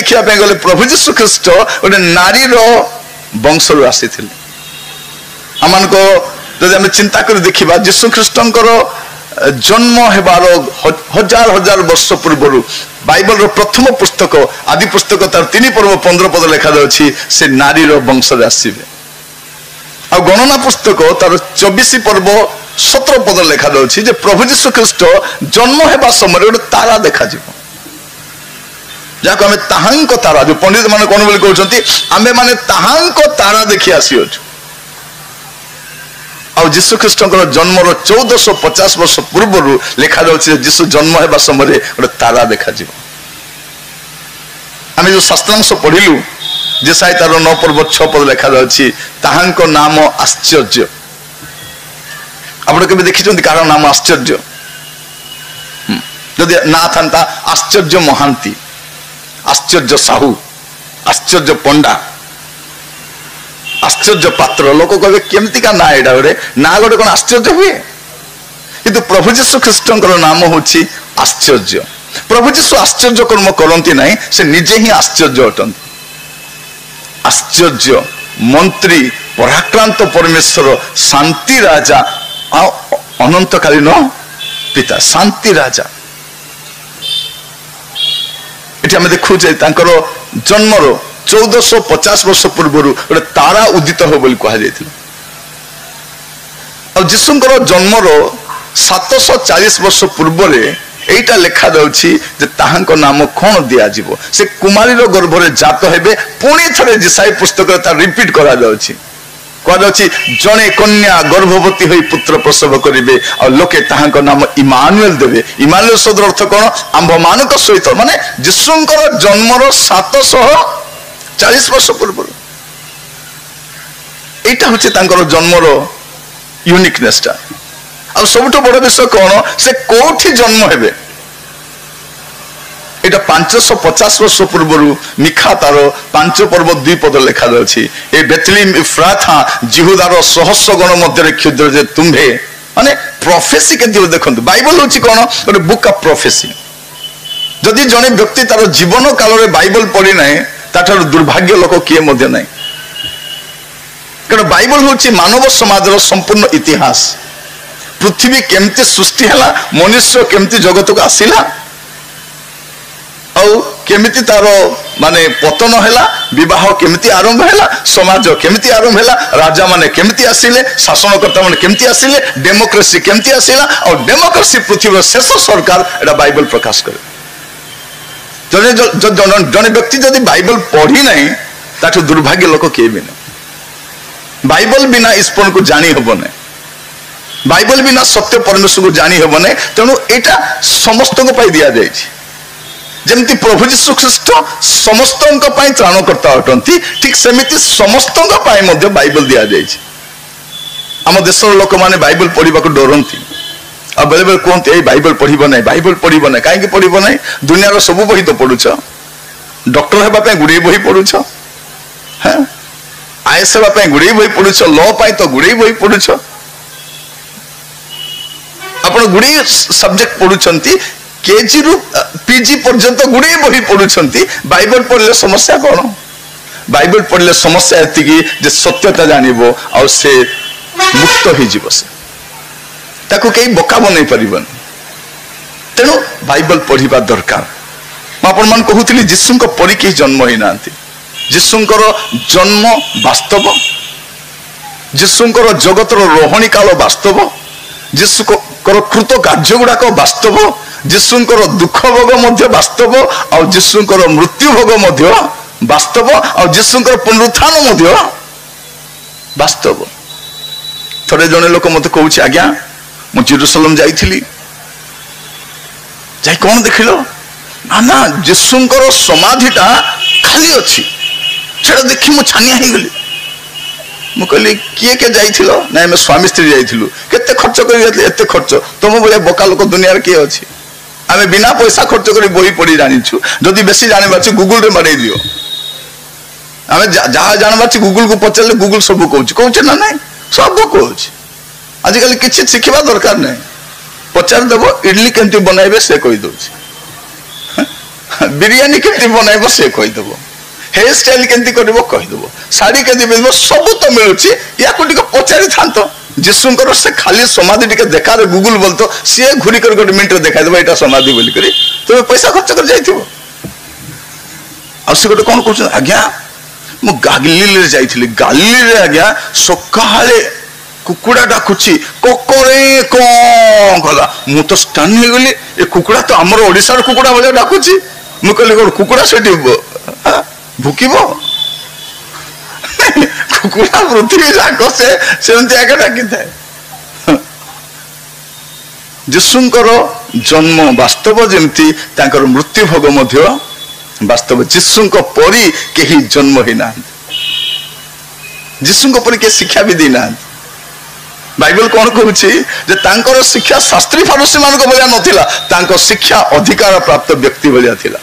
देखा गले प्रभु जीशु ख्रीस्ट गोटे नारी वंशरू आसी आम जदि आम चिंता कर देखा जीशु ख्रीस्टर जन्म हेबार हजार हजार वर्ष पूर्व बाइबल प्रथम पुस्तक आदि पुस्तक तार 3 पर्व 15 पद लिखा जाउछि से नारी वंश आसीबे आ गणना पुस्तक तार 24 पर्व 17 पद लिखा जाउछि जे प्रभु जीशु ख्रीस्ट जन्म हेबा समय गोटे तारा देखा जिवो जाको आमे ताहांको तारा जो पंडित माने कोन बोली कहउछंती आमे माने ताहांको तारा देखि आसी अछु आ जीशु ख्रीस्ट जन्म 1450 वर्ष पूर्व लिखा जाउछि जीशु जन्म हेबा समय गोटे तारा देखा जिवो आमे जो शास्त्रांश पढ़िलु जे साई तार 9 पर्व 6 पद लिखा जाउछि ताहांको नाम आश्चर्य आपण केबे देखिछंती कार नाम आश्चर्य जदि ना थांता आश्चर्य महांती आश्चर्य साहू आश्चर्य पंडा आश्चर्य पात्र लोक कहे केमती का ना एडा गोटे ना गोटे कौन आश्चर्य हुए किंतु प्रभु जीशु ख्रीस्टर नाम होछि आश्चर्य प्रभु जीशु आश्चर्य कर्म करती नहीं से निजे ही आश्चर्य अटंती आश्चर्य मंत्री पराक्रांत परमेश्वर शांति राजा अनंतकालीन पिता शांति राजा ये आम देखु जन्मर 1450 वर्ष पूर्व गोटे तारा उदित हो बोली कह जीशुଙ୍କର जन्मर 740 वर्ष पूर्व एटा लिखा जाउछि जे ताहांको नाम कोन दिया जिवो से कुमारी रो गर्भ रे जात हेबे पुणी थरे जिसाई पुस्तक ता रिपीट करा जाउछि कह जाउछि जणे कन्या गर्भवती होई पुत्र प्रसव करिवे आ लोके ताहांको नाम इमानुएल देबे इमानुएल शब्द अर्थ कोन आंभ मानक सहित माने जीशुଙ୍କର जन्मर 740 वर्ष पूर्व एटा होछि तांकर जन्मर यूनिकनेस ता आ सबटो बड़ विषय कोन से कोठी जन्म हेबे एटा 550 वर्ष पूर्व मिखा तार 5 पर्व 2 पद लिखा जाउछि ए बेथलेम इफ्राथा जिहुदार सहस्र गण मध्य क्षुद्र जे तुम्भे माने प्रोफेसी के दियो देखंतु बाइबल होछि कोन गोटे बुक ऑफ प्रोफेसी जदि जने व्यक्ति तार जीवन काल रे बाइबल पढ़ी नै ताठार दुर्भाग्य लोक किए मध्य नै कारण बाइबल होछि मानव समाजर संपूर्ण इतिहास पृथ्वी केमती सृष्टि हला मनुष्य केमती जगत को आसिला केमिति तार माने पतन हैला विवाह केमिति आरंभ हैला समाज केमिति आरंभ हैला राजा माने केमिति आसिले शासनकर्ता माने केमिति आसिले डेमोक्रेसी केमिति आसिला और डेमोक्रेसी पृथ्वी शेष सरकार एटा बाइबल प्रकाश करे जने व्यक्ति जदि बाइबल पढ़ी नहीं ताठो दुर्भाग्य लोक के भी नहीं बाइबल बिना ईश्वर को जानी हबो नहीं बाइबल बिना सत्य परमेश्वर को जानी हबो नहीं तेणु एटा समस्त को पाई दिया जायछि जमती प्रभु जीशु ख्रीस्ट समस्त त्राणकर्ता अटंती ठीक सेमिति समस्त बाइबल दि जाए आम देशर लोक मैंने बाइबल पढ़ा डरती आ बेले बेले कहते ये बाइबल पढ़ब ना बाइबल पढ़ब ना कहीं पढ़ब ना दुनिया सब बही तो पढ़ुच डॉक्टर होगापी गुड़े बही पढ़ुच हाँ आईएएस होगापी गुड़े बही पढ़ुच लॉ पाई तो गुड़े बही पढ़ुच आप गुड़े सब्जेक्ट पढ़ुंट केजी रु पीजी पर्यंत गुड़े बही पढ़ुंट बाइबल पढ़ले समस्या कौन बाइबल पढ़ले समस्या एति सत्यता जानव आ से मुक्त हो से ताकू कहीं बोका बन पारन तेणु बाइबल पढ़ा दरकार मुझे कहूली जीशु परी कहीं जन्म ही ना जीशुଙ୍କର जन्म वास्तव जीशुଙ୍କର जगतर रोहणी काल वास्तव जीशुଙ୍କର कृत कार्य गुड़ाक वास्तव जीशुଙ୍କର दुख भोग मध्य वास्तव और जीशुଙ୍କର मृत्यु भोग मध्य वास्तव और जीशुଙ୍କର पुनरुत्थान मध्य वास्तव थोड़े जने लोक मत कहूँ आज्ञा मु जेरूसलम जाइथिली जाई कौन देखिलो ना ना जीशुଙ୍କର समाधिटा खाली अच्छी सेटा देखी मु छानिया हो गली मु कहली किए के जाइथिलो ना मैं स्वामी स्त्री जाइथिलु केते खर्च करी जाइथिले एते खर्च तुम बले बोका लोक दुनिया रे के अछि आमे बिना पैसा खर्च करी बही पढ़ी जानिछु जदि बेसी जानिबाछ गूगल रे मारै दियो आमे जहा जानबाछ गूगल को पचले गूगल सब कहूछ ना नहीं सब कहूछ आजिकल किसी शिखा दरकार नहीं पचार देव इडली केमती बनइबे से कही दउछ बिरियानी केमती बनैब से कहीदेव हेयर स्टाइल केमती कर कहीदेव शाढ़ी केमती पिंध सब तो मिलूँ या पचारि था जीशुंकर से खाली समाधि टिके देखा गूगल बोल तो सी घूरी कर गोटे मिनट देखादेव यहाँ समाधि बोलिक तुम पैसा खर्च कर जाइए गोटे कौन कह आज्ञा मु गालिली जाइली गालिली आज्ञा सकाळे कुकुड़ा डाकुची कोकोरे कौन कला मु तो स्टन हो गली ए कुकुड़ा तो आमर ओडिशार कुकुड़ा भाई डाकुची मु कहली कुकुड़ा से भुकिब कुकुड़ा पृथ्वी जाक से आगे डाकी थाए जीशुंकर जन्म वास्तव जमती मृत्यु भोग मध्य वास्तव जीशुंक परी केही जन्म ही ना जीशुंक परी के शिक्षा भी देना बाइबल कौन कहूँ शिक्षा शास्त्री फारूसी मान भाया नाला शिक्षा अधिकार प्राप्त व्यक्ति भाया थिला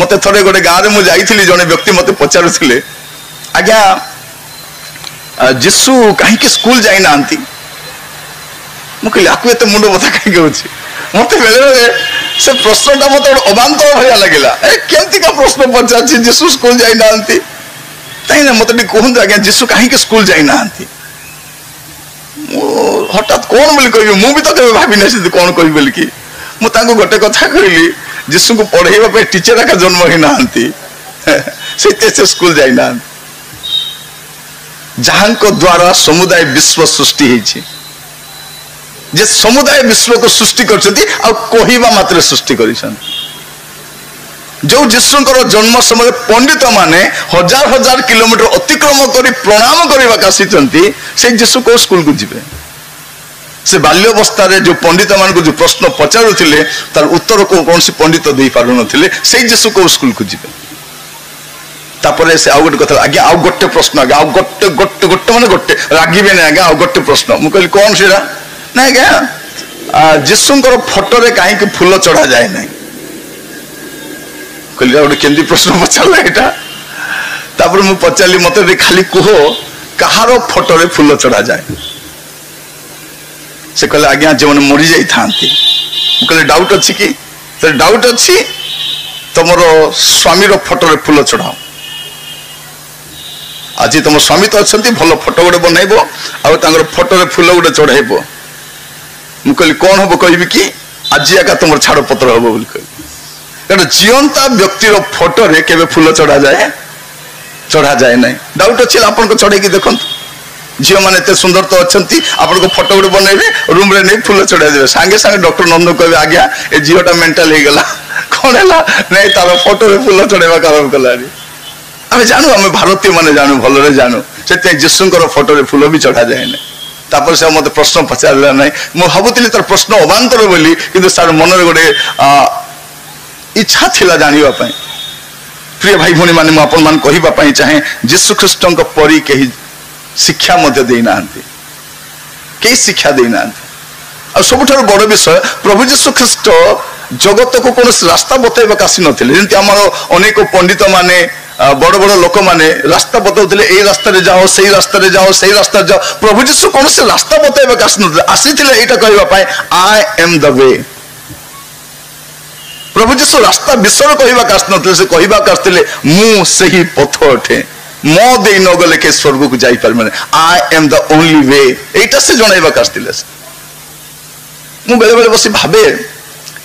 मते थोड़े गोटे गाँव में मुझे जड़े व्यक्ति मत पचारुले आज्ञा जीशु कहीं स्कूल जाई ना मुझे आपको एत मुंड बता कहीं मत बेले बेले से प्रश्न टा मत अबांतर भाया लगे केमती का प्रश्न पचार जीशु स्कूल जाई ना मत कहते आज्ञा जीशु कहीं स्कूल जाई ना हठात कौन बोली कह मुझे तो कभी भावी ना कौन कह बोल कि मुझे गोटे कथा कहली जीशु को पढ़ेवा टीचर एका जन्म ही ना से स्कूल जाई ना जहां द्वारा समुदाय विश्व सृष्टि जे समुदाय विश्व को सृष्टि कहवा मात्र सृष्टि कर जो जीशुंकर जन्म समय पंडित माने हजार हजार किलोमीटर अतिक्रम कर प्रणाम करने आसी से जीशु को स्कूल को जीवे से बाल्यवस्था जो पंडित मान को जो प्रश्न पचारुले तार उत्तर को कौन सी पंडित दे पार नथिले से जीशु को स्कूल को जीवे तापर से आउ गोटे कथा आज्ञा आउ गोटे प्रश्न आज्ञा आउ गोटे गोटे गोटे माने गोटे रागिबे ना आज्ञा आउ गोटे प्रश्न मु कहली कौन सेरा ना आज्ञा जीशुंकर फोटो रे काहे कि फूल चढ़ा जाए ना कहली गोटे केंदी प्रश्न पचारला एटा तापर मु पचारली मते खाली कहो कहारो फोटो रे फूल चढ़ा जाए से कहले आज्ञा जो मैंने मरी जाई थांती कहले डाउट अच्छी कि डाउट अच्छी तुमर स्वामी रो फोटो रे फूल चढ़ाओ आज तुम स्वामी तो अच्छा भल फोटो गोटे बनइब आर फोटो रे फूल गोटे चढ़ाइब मु कहली कौन हम कह कि आज एका तुम छाड़ पत्र हम बोली कहली जीवंता व्यक्तिर फोटो रे केबे फूल चढ़ा जाए ना डाउट अच्छे आपन को चढ़े देखु झील मैंने एत सुंदर तो अच्छा आपन को फोटो गोटे बनइबे रूम रे नहीं फूल चढ़ाई देवे सांगे सांगे डॉक्टर नंद कहे आज्ञा ए झीलटा मेंटल हो गला कौन है नहीं तार फोटो रे फूल चढ़ाइबा कारण कला आम जानू आम भारतीय मैंने जानू भलरे जानू से जीशुंकर फोटो रे फूल भी चढ़ा जाए ना तापर से मत प्रश्न पचारा ना मुझे भावुली तार प्रश्न अबांतर बोली कि सार मन में गोटे इच्छा थिला जानिबा प्रिय भाई भौणी माने मु आपन मान कहिबा चाहे जीशु ख्रीष्टंक परी कही शिक्षा मध्य देना कई शिक्षा देना और सबुठ बड़ विषय प्रभु जीशु ख्रीष्ट जगत को कौन रास्ता बतैवा आसी नथिले अनेक पंडित माने बड़ बड़ लोक माने रास्ता बताउथिले ए रास्ता रे जाओ सही रास्ता रे जाओ सही रास्ता जाओ प्रभु जीशु कौन से रास्ता बतैवा आसीथिले एटा कहबा पाए आई एम द वे प्रभु जीशु रास्ता विषय कहवा आसते से कहवा आसते मु सही पथ अटे मो दे न गले के स्वर्ग को जाई पार माने I am the only way एटा से जनैवा आसते मु बेले बेले बसी भाबे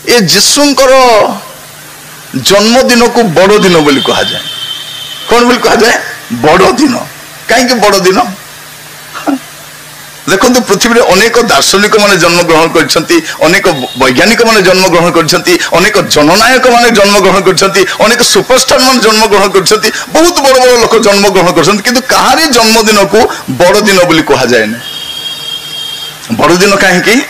ए जीशुंकर जन्मदिन को बड़ दिन बोली कहा जाए कौन बोली कहा जाए बड़ दिन कहीं बड़ दिन देखो पृथ्वी में अनेक दार्शनिक माने जन्म ग्रहण करछंती अनेक वैज्ञानिक माने जन्म ग्रहण करछंती अनेक जननायक माने जन्म ग्रहण करछंती अनेक सुपरस्टार माने जन्म ग्रहण करछंती बहुत बड़ बड़ लोक जन्म ग्रहण करछंती किंतु कहारी जन्मदिन को बड़ दिन बोली कहा जाए ना बड़ दिन कहीं कि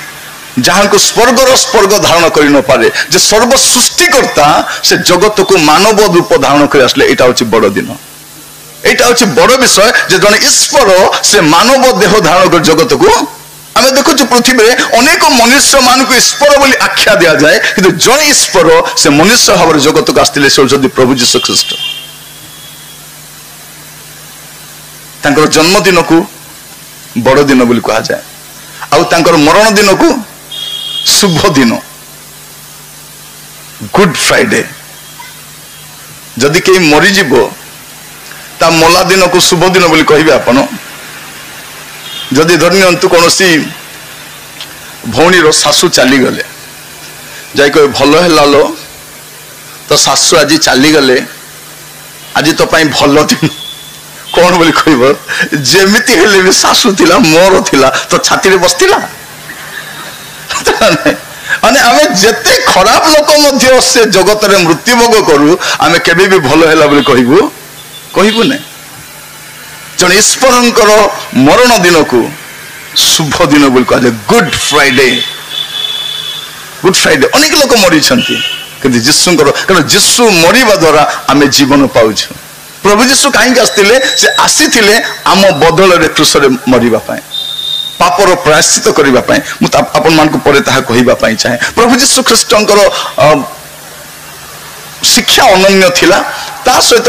जहां को स्वर्गर स्वर्ग धारण कर न पारे जे सर्व सृष्टिकर्ता से जगत को मानव रूप धारण कर आसले एटा होची बड़ दिन एटा होची बड़ विषय जे जने ईश्वर से मानव देह धारण कर जगत को आम देखु पृथ्वी में अनेक मनुष्य मान को ईश्वर बोली आख्या दिया जाए किंतु जने ईश्वर से मनुष्य भाव जगत को आसते से होचंती प्रभु जीशु ख्रीष्ट तांकर जन्मदिन को बड़ दिन बोली कहा जाए आउ तांकर मरण दिन को शुभ दिन गुड फ्राइडे जदि कहीं मरीजीव ता मला दिन को शुभ दिन बोली कहे आपण जदि धरनियंतु कौन भौणी शाशु चलीगले जाई कहे भल है लो तो शाशु आज चलीगले आज तो भल दिन कौन बोली कह जमीती हेले भी शाशु थिला मोर थिला तो छाती बसला माने आमे जेते खराब लोक मध्य से जगत रे मृत्यु भोग करू आमे केबे भी भल हैला बोली कहबू ने जन ईश्वरंकर मरण दिन को शुभ दिन बोली कह गुड फ्राइडे अनेक लोक मरी कि जीशुंकर कारण जीशु मरिबा द्वारा आमे जीवन पाउछु प्रभु जीशु कहीं आसते से आसी आम बदल रे क्रूसरे मरिबा पाए पापर प्रायश्चित करने आपण मान पर कहवाई चाहे प्रभु जीशु ख्रीष्टंकर शिक्षा अनन्य थिला ता सहित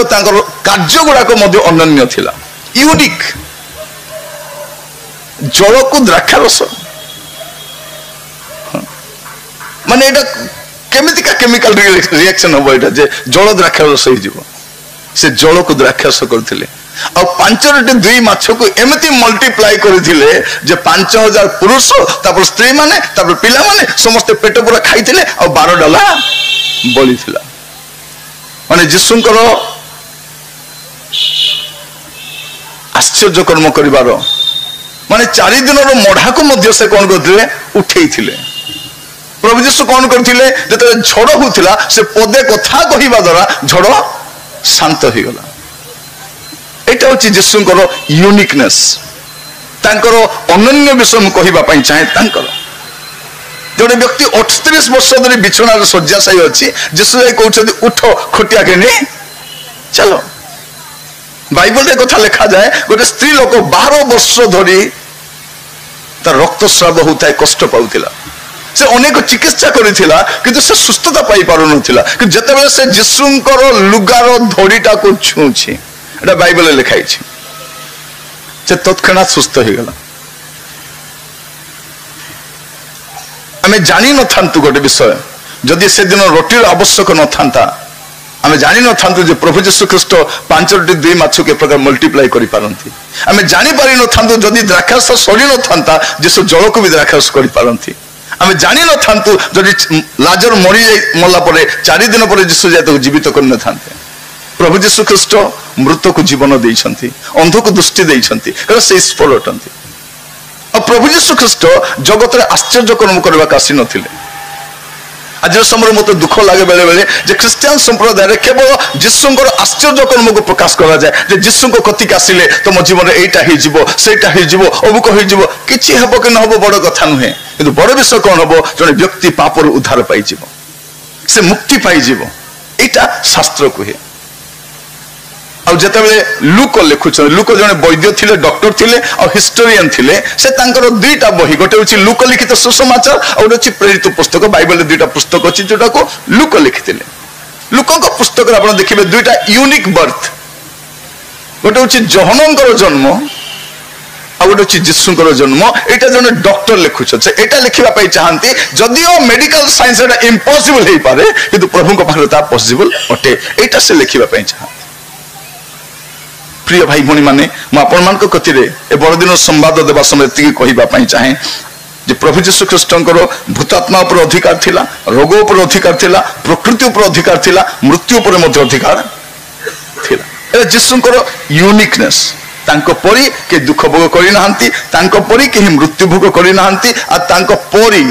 कार्य गुड़ाक अनन्य थिला यूनिक जल को द्राक्षा रस माने एटा केमितिका केमिकल रिएक्शन हम एटा जे जल द्राक्षा रस हो से जल को द्राक्षारस करथिले आ 5 2 माछ को एमती मल्टीप्लाई करथिले जे 5000 पुरुष तापर स्त्री माने तापर पिला माने समस्त पेट पूरा खाइथिले आ 12 डाला बलि थिला माने जीशुंकर आश्चर्य कर्म करिवार माने 4 दिन रो मढ़ा को मध्य से कोन करथिले उठेइथिले प्रभु जीशु कोन करथिले जते झड़ होथिला से पदे कथा कहिबा द्वारा झड़ शांत हो गला एटा होची जीशुंकर यूनिकनेस तांकर अनन्य विषय मु कहिबा पई चाहे तांकर जोडे व्यक्ति 38 वर्ष धरि बिछोना रे शय्याशायी अछि जीशु ए कहउछथि उठ खटिया के ने चलो बाइबल रे कथा लिखा जाए गोटे स्त्री लोक 12 वर्ष धरि तार रक्तस्राव होता है कष्ट पाउथिला से अनेक चिकित्सा करिथिला किंतु से सुस्थता पाई पारु नथिला कि जते बेले से जीशुंकर लुगार धड़ीटा को छुछि एटा बाइबल रे लिखाई छै से तत्क्षणात सुस्थ हो गला आमे जानि न थांतु गोटे विषय जदि से दिन रोटीर आवश्यक न थांता आमे जानि न थांतु जे प्रभु जीशु ख्रीष्ट 5 2 माछ के प्रकार मल्टीप्लाई करि पारंती आमे जानि पारि न थांतु जदि द्राक्षारस सरी न थांता जीशु जल को भी द्राक्षारस करि पारंती आमे जानि न थांतु जदि लाजर मरी मला परे 4 दिन परे जीशु जाय जीवित कर न थांते प्रभु जीशु ख्रीष्ट मृत को जीवन देइछंती अंध को दृष्टि देइछंती कारण से ईश्वर अटंती और प्रभु जीशु ख्रीष्ट जगत रे आश्चर्य कर्म करबा कासी नथिले आज समय मत दुख लगे बेले बेले जे क्रिश्चियन संप्रदाय रे केवल जीशुंकर आश्चर्य कर्म को प्रकाश करा जाए जे जीशु को कति आसिले तुम जीवन एटा ही जीवो सेटा ही जीवो अमुक ही जीवो किछि हबो कि न हबो बड़ कथा नुहे किंतु बड़ विषय कोन हबो जने व्यक्ति पापर उद्धार पाई जीवो से मुक्ति पाई जीवो एटा शास्त्र कहे और जते बेले लुक लिखुछ लुक जने वैद्य थिले डॉक्टर थिले और हिस्टोरियन थिले से तांकर दुईटा बही गोटे होची लुक लिखित सुसमाचार और होची प्रेरित पुस्तक बाइबल रे दुईटा पुस्तक अछि जोटा को लुक लिखिथिले लुकक पुस्तक रे आपण देखिबे दुईटा यूनिक बर्थ गोटे होची जोहनंकर जन्म और गोटे होची जीशुंकर जन्म एटा जने डॉक्टर लिखुछ से एटा लिखिबा पई चाहंती जदियो मेडिकल साइंस एटा इम्पॉसिबल हेई पारे किंतु प्रभु को पाखरे ता पॉसिबल अटे एटा से लिखिबा पई चाहंती प्रिय भाई भणी माने मु आपण मान को कथिरे ए बड़दिन संवाद देबा समय एतिकी कहिबा पई चाहे जे प्रभु जीशु ख्रीष्टंकर भूतात्मा पर अधिकार थिला रोग पर अधिकार थिला प्रकृति पर अधिकार थिला मृत्यु पर मध्य अधिकार थिला ए जीशुंकर यूनिकनेस तांको परी के दुख भोग करि नाहंती तांको परी के मृत्यु भोग करि नाहंती आ तांको परी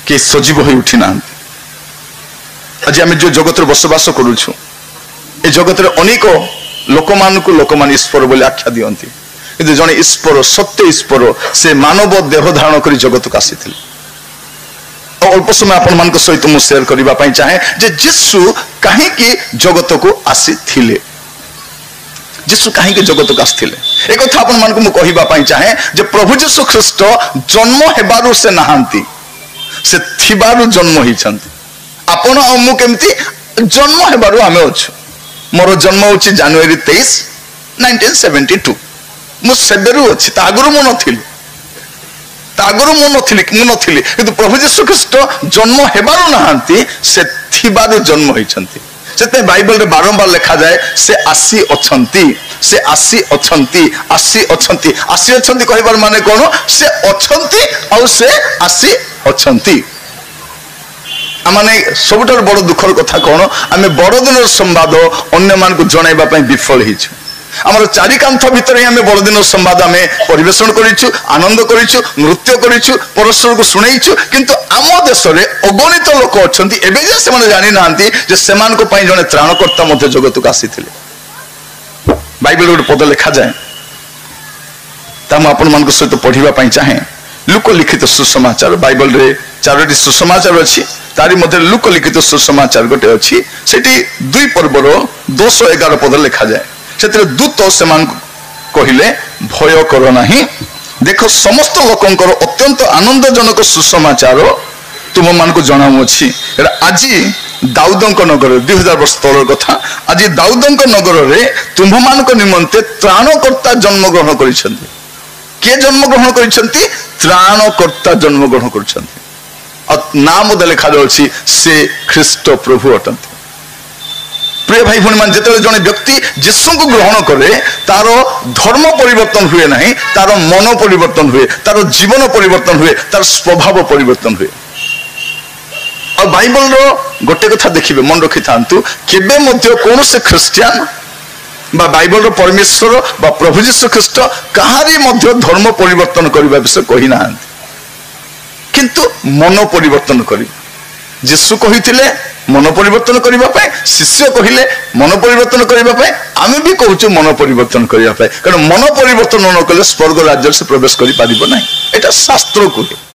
के सजीव होई उठी नाहंती आज हम जो जगत रे बसवास करूछु ए जगत रे अनेक लोक मान ईश्वर बोली आख्या दियंती किंतु जने ईश्वर सत्य ईश्वर से मानव देह धारण करी जगत को आसीथिले और अल्प समय आपण मान को सहित मु शेयर करिबा पई चाहे जे यीशु काहे कि जगत को आसीथिले यीशु काहे कि जगत को आसीथिले ए कथा आपण मान को मु कहिबा पई चाहे जे प्रभु यीशु ख्रीष्ट जन्म हेबारु से नाहंती से थिबारु जन्म हिचंती आपण अमु केमती जन्म हेबारु आमे अछु मोर जन्म होची जनवरी 23 1972 मु सेबेरु अछि ता आगुरु मु नथिली आगु मु नथिली किंतु प्रभु जीशु ख्रीस्ट जन्म हेबारु नाहांती से थिबारु जन्म होइछंती से बाइबल रे बारंबार लिखा जाए से आसी अछंती से आसी अछंती आसी अछंती आसी अछंती कहबार माने कोन से अछंती और से आसी अछंती आमाने सबुठार बड़ दुखर कथा कोन आमे बड़ दिन संवाद अन्य मान को जणाइबा पई विफल हिछु आमर चारिकांथ भितर आमे बड़ दिन संवाद आमे परिवेषण करिछु आनंद करिछु नृत्य करिछु परस्पर को सुनैछु किंतु आम देश रे अगणित लोक अछंती एबे जे से माने जानि नांती जे सेमान को पई जने त्राणकर्ता मध्ये जगत को आसीथिले बाइबल रे पद लिखा जाए ता हम आपन मान को सहित पढिबा पई चाहे लोक लिखित सुसमाचार बाइबल रे चारोटी सुसमाचार अछि तारी मध्य लोक लिखित सुसमाचार गोटे अच्छी सेठी 2 पर्वर 211 पद लिखा जाए से दूत से कहले भय कर नहीं देख समस्त लोकंकर अत्यंत आनंदजनक सुसमाचार तुम मान को जनाऊँगी आज दाऊदंक नगर 2000 वर्ष तौर कथा आज दाऊदंक नगर रे तुम मान निमंते त्राणकर्ता जन्म ग्रहण कर जन्म ग्रहण कर त्राणकर्ता जन्म ग्रहण कर नाम लिखा जाऊँगी से ख्रीस्ट प्रभु अटंती प्रिय भाई भौणी मान जिते जड़े व्यक्ति यीशु को ग्रहण करे तार धर्म परिवर्तन हुए नहीं तार मन परिवर्तन हुए तार जीवन परिवर्तन हुए तार स्वभाव परिवर्तन हुए और बाइबल रो गोटे कथा देखिए मन रखि थांतु केबे मध्य कौन से ख्रिस्टियन बा बाइबल रो परमेश्वर बा प्रभु यीशु ख्रीस्ट कहारी मध्य धर्म परिवर्तन करबा विषय कहि ना किंतु मन परिवर्तन करी यीशु कहिथिले मन परिवर्तन करबा पाए शिष्य कहिले मन परिवर्तन करबा पाए आमे भी कहूछु मन परिवर्तन करबा पाए कारण मन परिवर्तन न कले स्वर्ग राज्य से प्रवेश करि पारिबो नाही एटा शास्त्र को